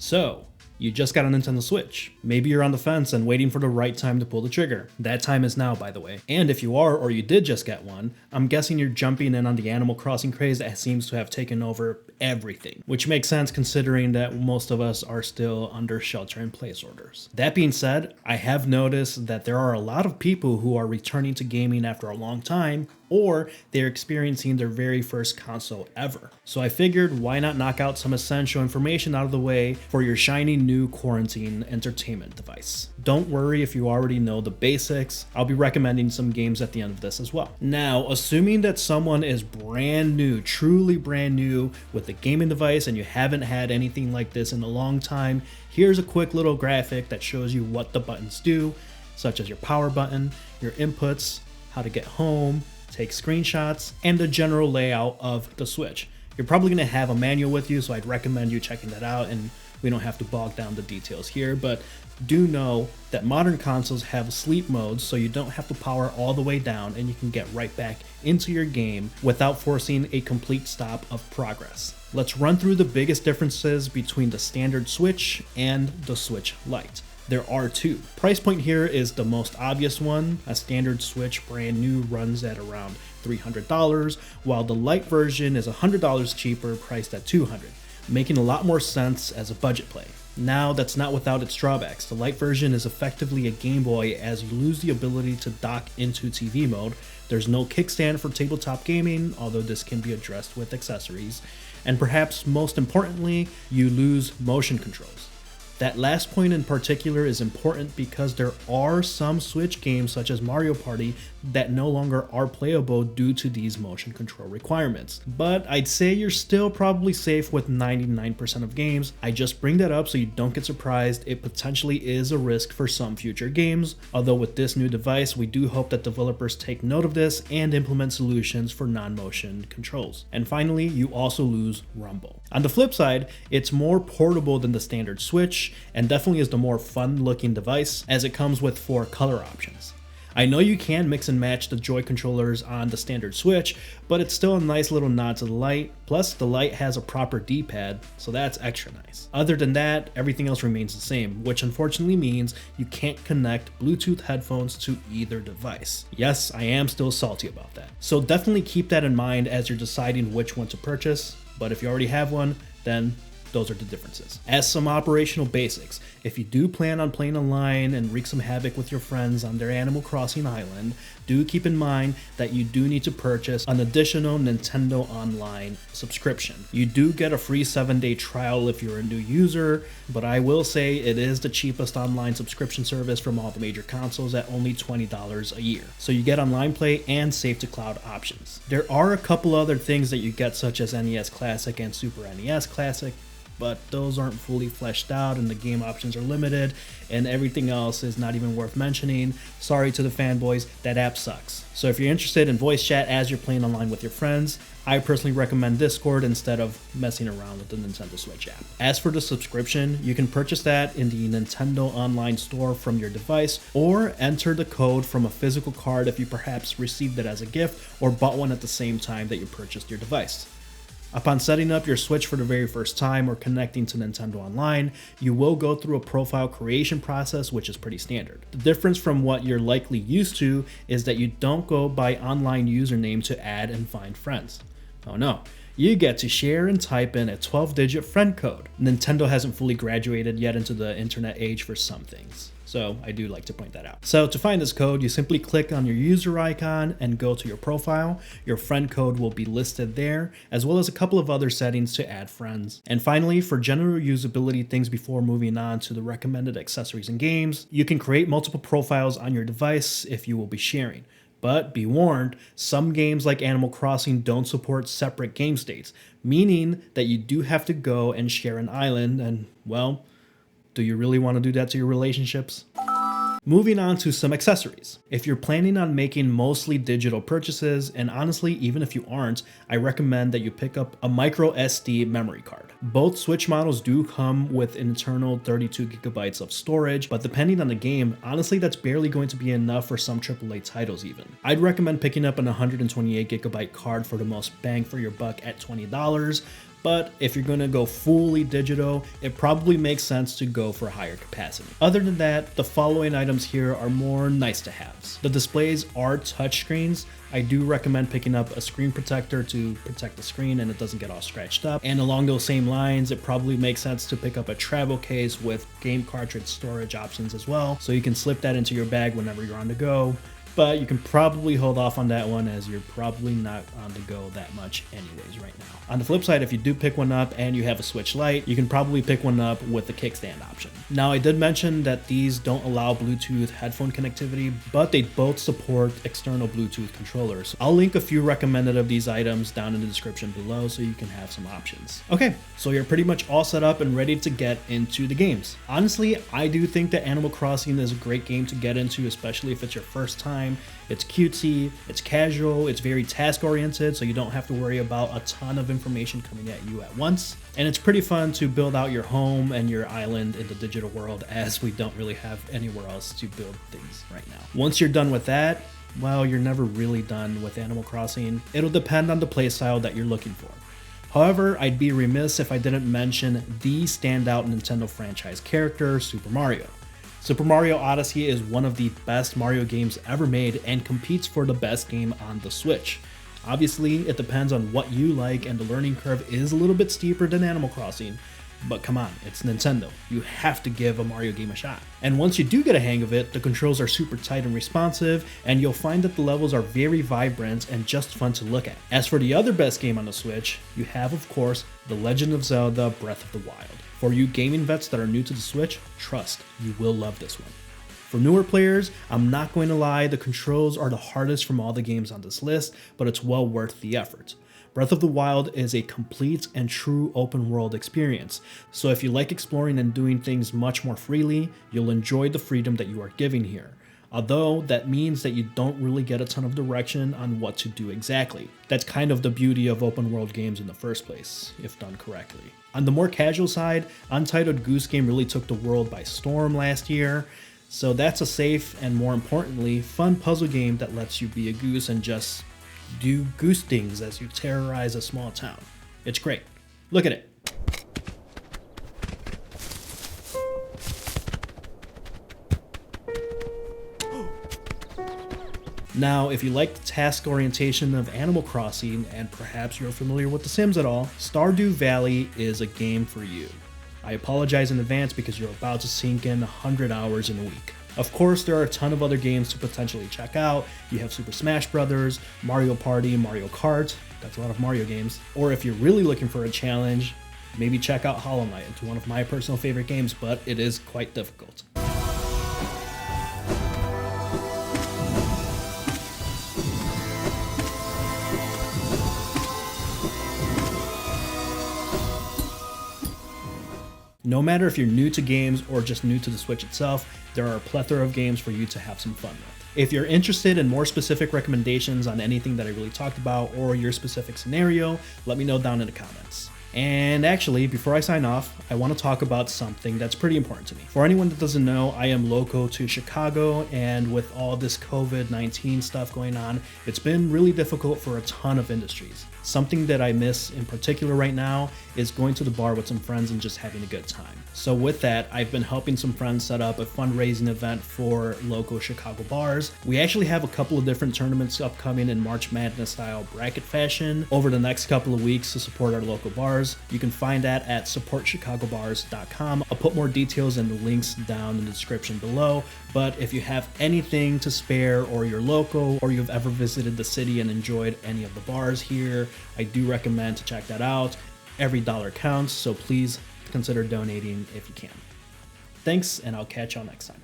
So, you just got a Nintendo Switch. Maybe you're on the fence and waiting for the right time to pull the trigger. That time is now, by the way. And if you are, or you did just get one, I'm guessing you're jumping in on the Animal Crossing craze that seems to have taken over everything, which makes sense considering that most of us are still under shelter-in-place orders. That being said, I have noticed that there are a lot of people who are returning to gaming after a long time, or they're experiencing their very first console ever. So I figured, why not knock out some essential information out of the way for your shiny new quarantine entertainment device. Don't worry if you already know the basics, I'll be recommending some games at the end of this as well. Now, assuming that someone is brand new, truly brand new with the gaming device and you haven't had anything like this in a long time, here's a quick little graphic that shows you what the buttons do, such as your power button, your inputs, how to get home, take screenshots, and the general layout of the Switch. You're probably going to have a manual with you, so I'd recommend you checking that out, and we don't have to bog down the details here, but do know that modern consoles have sleep modes, so you don't have to power all the way down and you can get right back into your game without forcing a complete stop of progress. Let's run through the biggest differences between the standard Switch and the Switch Lite. There are two. Price point here is the most obvious one. A standard Switch brand new runs at around $300, while the Lite version is $100 cheaper, priced at $200, making a lot more sense as a budget play. Now, that's not without its drawbacks. The Lite version is effectively a Game Boy, as you lose the ability to dock into TV mode. There's no kickstand for tabletop gaming, although this can be addressed with accessories. And perhaps most importantly, you lose motion controls. That last point in particular is important because there are some Switch games such as Mario Party that no longer are playable due to these motion control requirements. But I'd say you're still probably safe with 99% of games. I just bring that up so you don't get surprised. It potentially is a risk for some future games, although with this new device, we do hope that developers take note of this and implement solutions for non-motion controls. And finally, you also lose rumble. On the flip side, it's more portable than the standard Switch, and definitely is the more fun looking device, as it comes with 4 color options. I know you can mix and match the Joy controllers on the standard Switch, but it's still a nice little nod to the Lite, plus the Lite has a proper D-pad, so that's extra nice. Other than that, everything else remains the same, which unfortunately means you can't connect Bluetooth headphones to either device. Yes, I am still salty about that. So definitely keep that in mind as you're deciding which one to purchase, but if you already have one, then those are the differences. As some operational basics, if you do plan on playing online and wreak some havoc with your friends on their Animal Crossing island, do keep in mind that you do need to purchase an additional Nintendo Online subscription. You do get a free 7-day trial if you're a new user, but I will say it is the cheapest online subscription service from all the major consoles at only $20 a year. So you get online play and save to cloud options. There are a couple other things that you get, such as NES Classic and Super NES Classic, but those aren't fully fleshed out and the game options are limited, and everything else is not even worth mentioning. Sorry to the fanboys, that app sucks. So if you're interested in voice chat as you're playing online with your friends, I personally recommend Discord instead of messing around with the Nintendo Switch app. As for the subscription, you can purchase that in the Nintendo Online store from your device, or enter the code from a physical card if you perhaps received it as a gift or bought one at the same time that you purchased your device. Upon setting up your Switch for the very first time or connecting to Nintendo Online, you will go through a profile creation process, which is pretty standard. The difference from what you're likely used to is that you don't go by online username to add and find friends. Oh no, you get to share and type in a 12-digit friend code. Nintendo hasn't fully graduated yet into the internet age for some things, so I do like to point that out. So to find this code, you simply click on your user icon and go to your profile. Your friend code will be listed there, as well as a couple of other settings to add friends. And finally, for general usability things before moving on to the recommended accessories and games, you can create multiple profiles on your device if you will be sharing. But be warned, some games like Animal Crossing don't support separate game states, meaning that you do have to go and share an island, and well, do you really want to do that to your relationships? Moving on to some accessories. If you're planning on making mostly digital purchases, and honestly, even if you aren't, I recommend that you pick up a micro SD memory card. Both Switch models do come with internal 32 gigabytes of storage, but depending on the game, honestly, that's barely going to be enough for some AAA titles even. I'd recommend picking up an 128 gigabyte card for the most bang for your buck at $20, but if you're going to go fully digital, it probably makes sense to go for higher capacity. Other than that, the following items here are more nice to haves. The displays are touchscreens. I do recommend picking up a screen protector to protect the screen and it doesn't get all scratched up. And along those same lines, it probably makes sense to pick up a travel case with game cartridge storage options as well, so you can slip that into your bag whenever you're on the go. But you can probably hold off on that one as you're probably not on the go that much anyways right now. On the flip side, if you do pick one up and you have a Switch Lite, you can probably pick one up with the kickstand option. Now, I did mention that these don't allow Bluetooth headphone connectivity, but they both support external Bluetooth controllers. I'll link a few recommended of these items down in the description below so you can have some options. Okay, so you're pretty much all set up and ready to get into the games. Honestly, I do think that Animal Crossing is a great game to get into, especially if it's your first time. It's cutesy, it's casual, it's very task oriented, so you don't have to worry about a ton of information coming at you at once. And it's pretty fun to build out your home and your island in the digital world, as we don't really have anywhere else to build things right now. Once you're done with that, well, you're never really done with Animal Crossing. It'll depend on the playstyle that you're looking for. However, I'd be remiss if I didn't mention the standout Nintendo franchise character, Super Mario. Super Mario Odyssey is one of the best Mario games ever made and competes for the best game on the Switch. Obviously, it depends on what you like, and the learning curve is a little bit steeper than Animal Crossing, but come on, it's Nintendo. You have to give a Mario game a shot. And once you do get a hang of it, the controls are super tight and responsive, and you'll find that the levels are very vibrant and just fun to look at. As for the other best game on the Switch, you have, of course, The Legend of Zelda Breath of the Wild. For you gaming vets that are new to the Switch, trust, you will love this one. For newer players, I'm not going to lie, the controls are the hardest from all the games on this list, but it's well worth the effort. Breath of the Wild is a complete and true open world experience, so if you like exploring and doing things much more freely, you'll enjoy the freedom that you are given here. Although that means that you don't really get a ton of direction on what to do exactly. That's kind of the beauty of open world games in the first place, if done correctly. On the more casual side, Untitled Goose Game really took the world by storm last year, so that's a safe and, more importantly, fun puzzle game that lets you be a goose and just do goose things as you terrorize a small town. It's great. Look at it. Now, if you like the task orientation of Animal Crossing, and perhaps you're familiar with The Sims at all, Stardew Valley is a game for you. I apologize in advance because you're about to sink in 100 hours in a week. Of course, there are a ton of other games to potentially check out. You have Super Smash Bros., Mario Party, Mario Kart, that's a lot of Mario games. Or if you're really looking for a challenge, maybe check out Hollow Knight. It's one of my personal favorite games, but it is quite difficult. No matter if you're new to games or just new to the Switch itself, there are a plethora of games for you to have some fun with. If you're interested in more specific recommendations on anything that I really talked about or your specific scenario, let me know down in the comments. And actually, before I sign off, I want to talk about something that's pretty important to me. For anyone that doesn't know, I am local to Chicago, and with all this COVID-19 stuff going on, it's been really difficult for a ton of industries. Something that I miss in particular right now is going to the bar with some friends and just having a good time. So with that, I've been helping some friends set up a fundraising event for local Chicago bars. We actually have a couple of different tournaments upcoming in March Madness style bracket fashion over the next couple of weeks to support our local bars. You can find that at supportchicagobars.com. I'll put more details and the links down in the description below. But if you have anything to spare, or you're local, or you've ever visited the city and enjoyed any of the bars here, I do recommend to check that out. Every dollar counts, so please consider donating if you can. Thanks, and I'll catch y'all next time.